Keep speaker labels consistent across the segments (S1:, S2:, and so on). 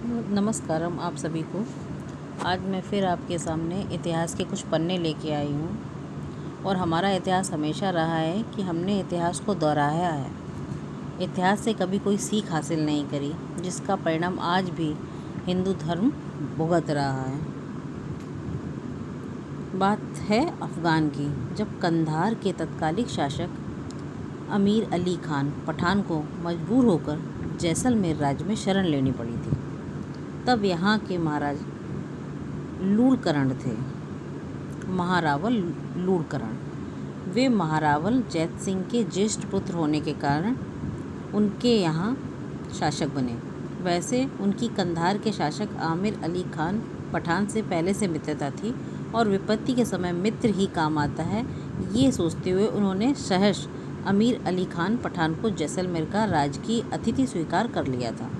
S1: नमस्कारम आप सभी को। आज मैं फिर आपके सामने इतिहास के कुछ पन्ने लेके आई हूँ और हमारा इतिहास हमेशा रहा है कि हमने इतिहास को दोहराया है। इतिहास से कभी कोई सीख हासिल नहीं करी, जिसका परिणाम आज भी हिंदू धर्म भुगत रहा है। बात है अफ़गान की, जब कंधार के तत्कालिक शासक अमीर अली खान पठान को मजबूर होकर जैसलमेर राज्य में शरण लेनी पड़ी थी। तब यहाँ के महाराज लूणकरण थे, महारावल लूणकरण। वे महारावल जैत सिंह के ज्येष्ठ पुत्र होने के कारण उनके यहाँ शासक बने। वैसे उनकी कंधार के शासक आमिर अली खान पठान से पहले से मित्रता थी और विपत्ति के समय मित्र ही काम आता है, ये सोचते हुए उन्होंने सहर्ष अमीर अली खान पठान को जैसलमेर का राजकीय अतिथि स्वीकार कर लिया था।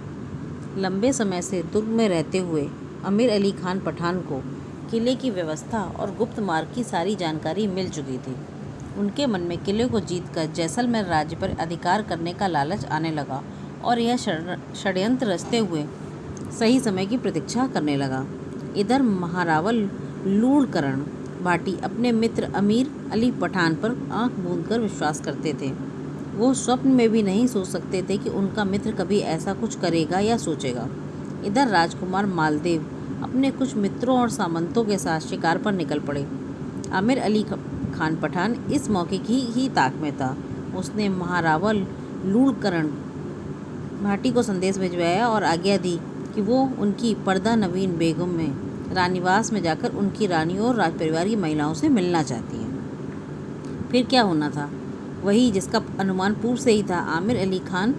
S1: लंबे समय से दुर्ग में रहते हुए अमीर अली खान पठान को किले की व्यवस्था और गुप्त मार्ग की सारी जानकारी मिल चुकी थी। उनके मन में किले को जीतकर जैसलमेर राज्य पर अधिकार करने का लालच आने लगा और यह षड्यंत्र रचते हुए सही समय की प्रतीक्षा करने लगा। इधर महारावल लूणकरण भाटी अपने मित्र अमीर अली पठान पर आंख मूंदकर विश्वास करते थे। वो स्वप्न में भी नहीं सोच सकते थे कि उनका मित्र कभी ऐसा कुछ करेगा या सोचेगा। इधर राजकुमार मालदेव अपने कुछ मित्रों और सामंतों के साथ शिकार पर निकल पड़े। आमिर अली खान पठान इस मौके की ही ताक में था। उसने महारावल लूणकरण भाटी को संदेश भिजवाया और आज्ञा दी कि वो उनकी पर्दा नवीन बेगम में रानीवास में जाकर उनकी रानियों और राजपरिवार की महिलाओं से मिलना चाहती हैं। फिर क्या होना था वही जिसका अनुमान पूर्व से ही था। आमिर अली खान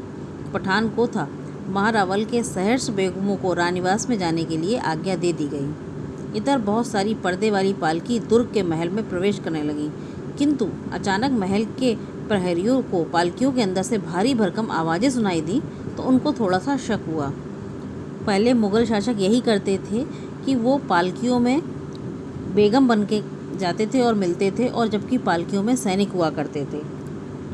S1: पठान को था। महारावल के सहर्ष बेगमों को रानीवास में जाने के लिए आज्ञा दे दी गई। इधर बहुत सारी पर्दे वाली पालकी दुर्ग के महल में प्रवेश करने लगी, किंतु अचानक महल के प्रहरियों को पालकियों के अंदर से भारी भरकम आवाज़ें सुनाई दी तो उनको थोड़ा सा शक हुआ। पहले मुग़ल शासक यही करते थे कि वो पालकियों में बेगम बन के जाते थे और मिलते थे, और जबकि पालकियों में सैनिक हुआ करते थे।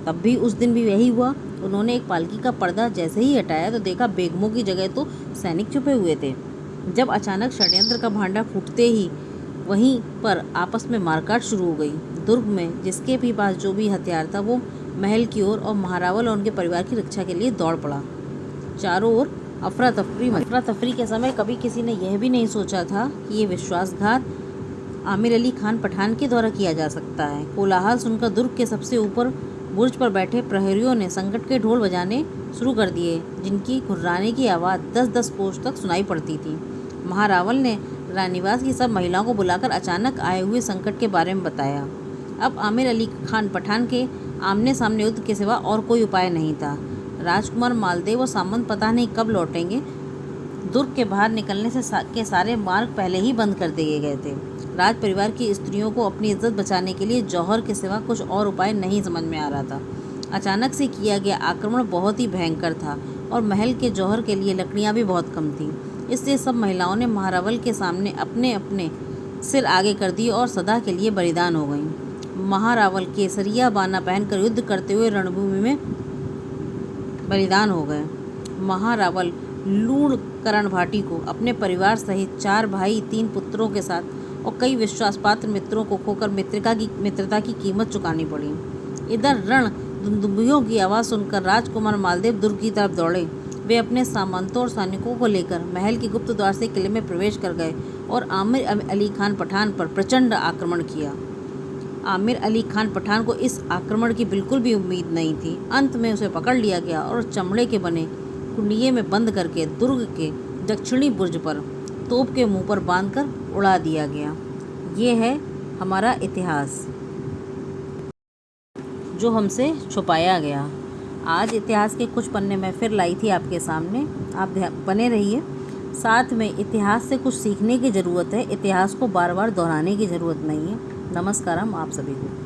S1: तब भी उस दिन भी यही हुआ। उन्होंने एक पालकी का पर्दा जैसे ही हटाया तो देखा बेगमों की जगह तो सैनिक छुपे हुए थे। जब अचानक षड्यंत्र का भांडा फूटते ही वहीं पर आपस में मारकाट शुरू हो गई। दुर्ग में जिसके भी पास जो भी हथियार था वो महल की ओर और महारावल और उनके परिवार की रक्षा के लिए दौड़ पड़ा। चारों ओर अफरा तफरी के समय कभी किसी ने यह भी नहीं सोचा था कि ये विश्वासघात आमिर अली खान पठान के द्वारा किया जा सकता है। कोलाहल सुनकर दुर्ग के सबसे ऊपर बुर्ज पर बैठे प्रहरियों ने संकट के ढोल बजाने शुरू कर दिए, जिनकी घुर्राने की आवाज़ 10-10 कोस तक सुनाई पड़ती थी। महारावल ने रानीवास की सब महिलाओं को बुलाकर अचानक आए हुए संकट के बारे में बताया। अब आमिर अली खान पठान के आमने सामने युद्ध के सिवा और कोई उपाय नहीं था। राजकुमार मालदेव और सामंत पता नहीं कब लौटेंगे। दुर्ग के बाहर निकलने के सारे मार्ग पहले ही बंद कर दिए गए थे। राज परिवार की स्त्रियों को अपनी इज्जत बचाने के लिए जौहर के सिवा कुछ और उपाय नहीं समझ में आ रहा था। अचानक से किया गया आक्रमण बहुत ही भयंकर था और महल के जौहर के लिए लकड़ियां भी बहुत कम थीं। इसलिए सब महिलाओं ने महारावल के सामने अपने अपने सिर आगे कर दिए और सदा के लिए बलिदान हो गईं। महारावल केसरिया बाना पहनकर युद्ध करते हुए रणभूमि में बलिदान हो गए। महारावल लूणकरण भाटी को अपने परिवार सहित 4 भाई 3 पुत्रों के साथ और कई विश्वासपात्र मित्रों को खोकर मित्रता की कीमत चुकानी पड़ी। इधर रण दुंदुभियों की आवाज़ सुनकर राजकुमार मालदेव दुर्ग की तरफ दौड़े। वे अपने सामंतों और सैनिकों को लेकर महल के गुप्त द्वार से किले में प्रवेश कर गए और आमिर अली खान पठान पर प्रचंड आक्रमण किया। आमिर अली खान पठान को इस आक्रमण की बिल्कुल भी उम्मीद नहीं थी। अंत में उसे पकड़ लिया गया और चमड़े के बने कुंडिये में बंद करके दुर्ग के दक्षिणी बुर्ज पर तोप के मुंह पर बांधकर उड़ा दिया गया। ये है हमारा इतिहास जो हमसे छुपाया गया। आज इतिहास के कुछ पन्ने मैं फिर लाई थी आपके सामने। आप बने रहिए। साथ में इतिहास से कुछ सीखने की ज़रूरत है, इतिहास को बार बार दोहराने की ज़रूरत नहीं है। नमस्कारम आप सभी को।